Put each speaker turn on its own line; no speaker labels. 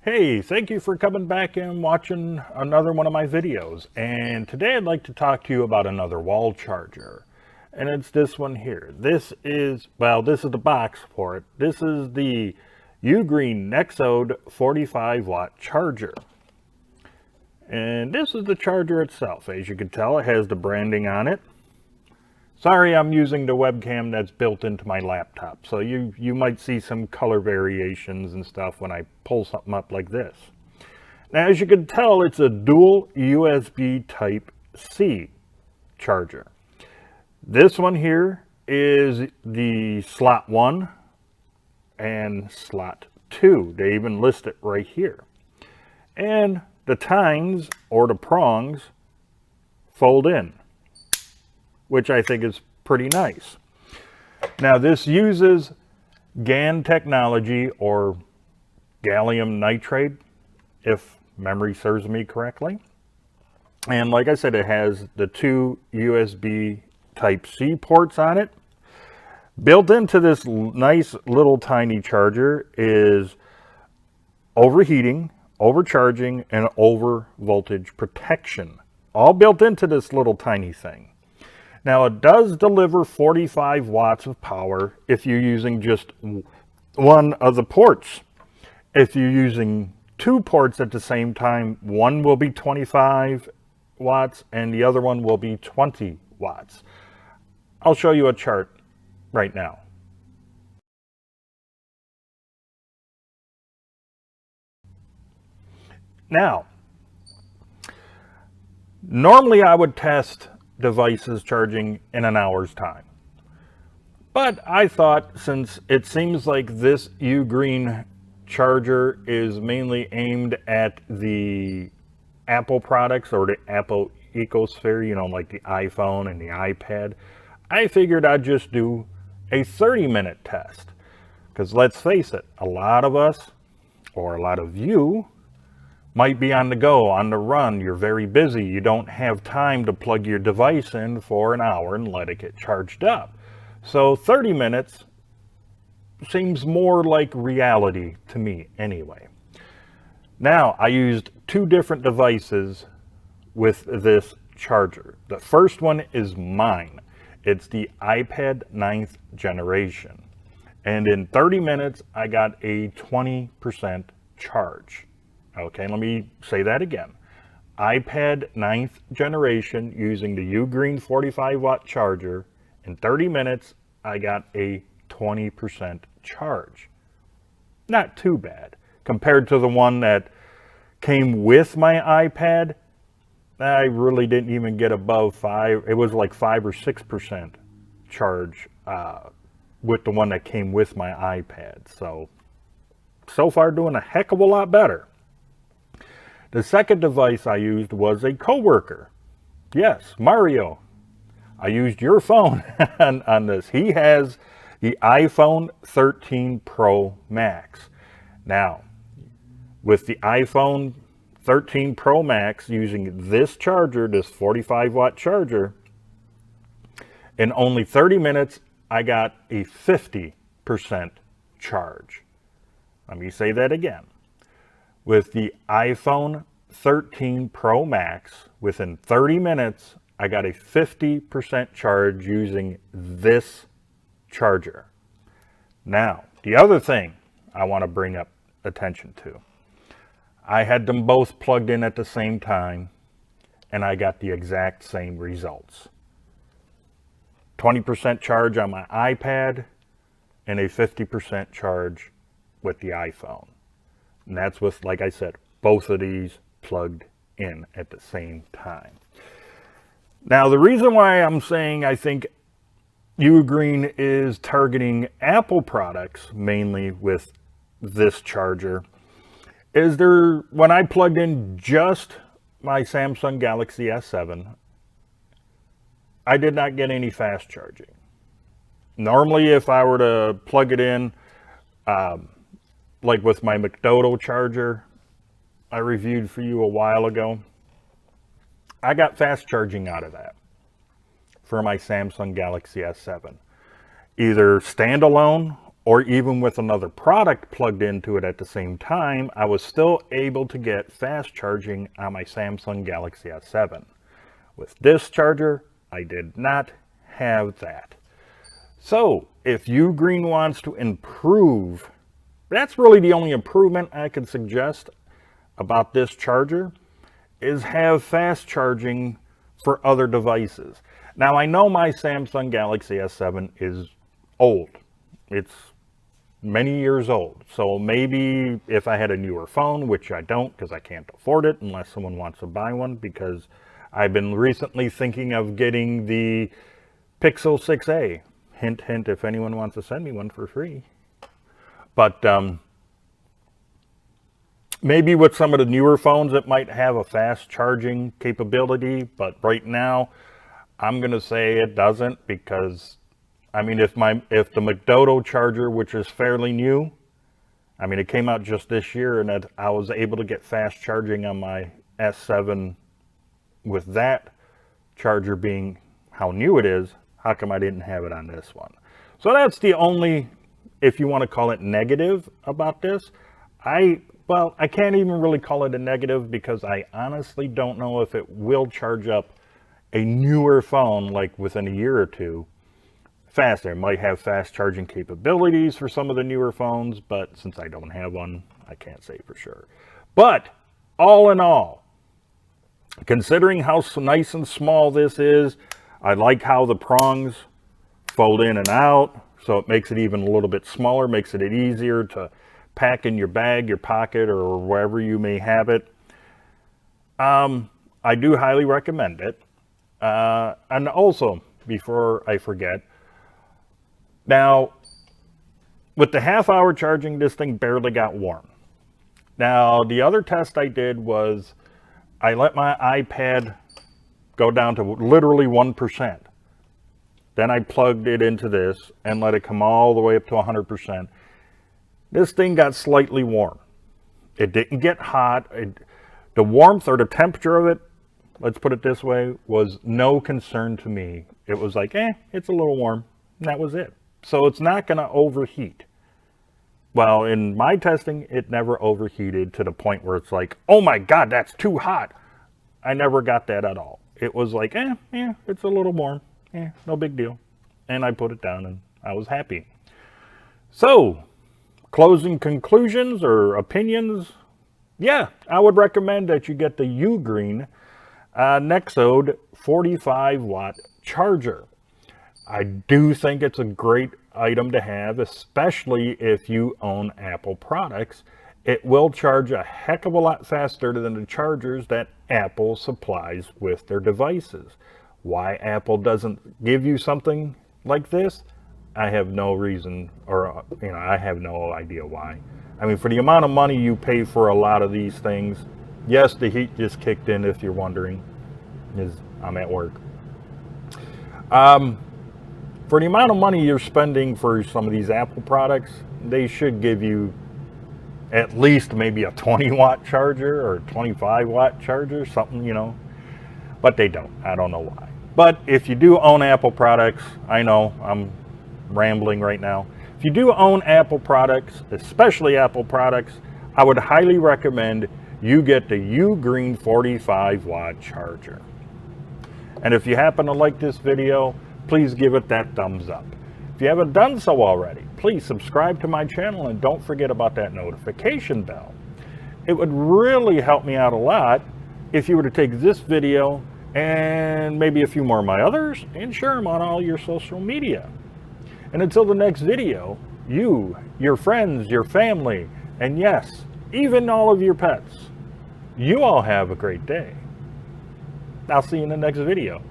Hey, thank you for coming back and watching another one of my videos. And today I'd like to talk to you about another wall charger. And it's this one here. This is the box for it. This is the UGreen Nexode 45 watt charger. And this is the charger itself. As you can tell, it has the branding on it. Sorry, I'm using the webcam that's built into my laptop, so you might see some color variations and stuff when I pull something up like this. Now, as you can tell, it's a dual USB Type-C charger. This one here is the slot 1 and slot 2. They even list it right here. And the tines, or the prongs, fold in, which I think is pretty nice. Now, this uses GaN technology, or gallium nitride, if memory serves me correctly. And like I said, it has the two USB Type-C ports on it. Built into this nice little tiny charger is overheating, overcharging, and over voltage protection, all built into this little tiny thing. Now, it does deliver 45 watts of power if you're using just one of the ports. If you're using two ports at the same time, one will be 25 watts and the other one will be 20 watts. I'll show you a chart right now. Now, normally I would test devices charging in an hour's time. But I thought, since it seems like this UGreen charger is mainly aimed at the Apple products or the Apple ecosphere, you know, like the iPhone and the iPad, I figured I'd just do a 30-minute test. Because let's face it, a lot of us, or a lot of you, might be on the go, on the run, you're very busy, you don't have time to plug your device in for an hour and let it get charged up. So 30 minutes seems more like reality to me anyway. Now, I used two different devices with this charger. The first one is mine. It's the iPad 9th generation. And in 30 minutes, I got a 20% charge. Okay, let me say that again. iPad 9th generation using the UGreen 45 watt charger. In 30 minutes, I got a 20% charge. Not too bad. Compared to the one that came with my iPad, I really didn't even get above 5. It was like 5 or 6% charge with the one that came with my iPad. So far doing a heck of a lot better. The second device I used was a coworker. Yes, Mario. I used your phone on this. He has the iPhone 13 Pro Max. Now, with the iPhone 13 Pro Max using this charger, this 45 watt charger, in only 30 minutes, I got a 50% charge. Let me say that again. With the iPhone 13 Pro Max, within 30 minutes, I got a 50% charge using this charger. Now, the other thing I want to bring up attention to, I had them both plugged in at the same time, and I got the exact same results. 20% charge on my iPad, and a 50% charge with the iPhone. And that's with, like I said, both of these plugged in at the same time. Now, the reason why I'm saying I think UGreen is targeting Apple products mainly with this charger is when I plugged in just my Samsung Galaxy S7, I did not get any fast charging. Normally, if I were to plug it in, like with my McDodo charger I reviewed for you a while ago, I got fast charging out of that for my Samsung Galaxy S7. Either standalone or even with another product plugged into it at the same time, I was still able to get fast charging on my Samsung Galaxy S7. With this charger, I did not have that. So if UGreen wants to improve, that's really the only improvement I can suggest about this charger, is have fast charging for other devices. Now I know my Samsung Galaxy S7 is old. It's many years old. So maybe if I had a newer phone, which I don't because I can't afford it unless someone wants to buy one, because I've been recently thinking of getting the Pixel 6a. Hint, hint, if anyone wants to send me one for free. But maybe with some of the newer phones it might have a fast charging capability, but right now I'm going to say it doesn't, because I mean, if the McDodo charger, which is fairly new, I mean, it came out just this year, and I was able to get fast charging on my S7 with that charger being how new it is, how come I didn't have it on this one? So that's the only, if you want to call it negative about this. Well, I can't even really call it a negative, because I honestly don't know if it will charge up a newer phone, like within a year or two, faster. It might have fast charging capabilities for some of the newer phones, but since I don't have one, I can't say for sure. But all in all, considering how nice and small this is, I like how the prongs fold in and out, so it makes it even a little bit smaller, makes it easier to pack in your bag, your pocket, or wherever you may have it. I do highly recommend it. And also, before I forget, now, with the half-hour charging, this thing barely got warm. Now, the other test I did was I let my iPad go down to literally 1%. Then I plugged it into this and let it come all the way up to 100%. This thing got slightly warm. It didn't get hot. The warmth or the temperature of it, let's put it this way, was no concern to me. It was like, it's a little warm. And that was it. So it's not going to overheat. Well, in my testing, it never overheated to the point where it's like, oh my God, that's too hot. I never got that at all. It was like, it's a little warm. No big deal. And I put it down and I was happy. So, closing conclusions or opinions? Yeah, I would recommend that you get the UGreen Nexode 45 watt charger. I do think it's a great item to have, especially if you own Apple products. It will charge a heck of a lot faster than the chargers that Apple supplies with their devices. Why Apple doesn't give you something like this, I have no reason, or I have no idea why. I mean, for the amount of money you pay for a lot of these things, yes, the heat just kicked in, if you're wondering, I'm at work. For the amount of money you're spending for some of these Apple products, they should give you at least maybe a 20 watt charger or 25 watt charger, something, but they don't. I don't know why. But if you do own Apple products, I know I'm rambling right now. If you do own Apple products, especially Apple products, I would highly recommend you get the UGreen 45 watt charger. And if you happen to like this video, please give it that thumbs up. If you haven't done so already, please subscribe to my channel and don't forget about that notification bell. It would really help me out a lot if you were to take this video and maybe a few more of my others and share them on all your social media. And until the next video, you, your friends, your family, and yes, even all of your pets, you all have a great day. I'll see you in the next video.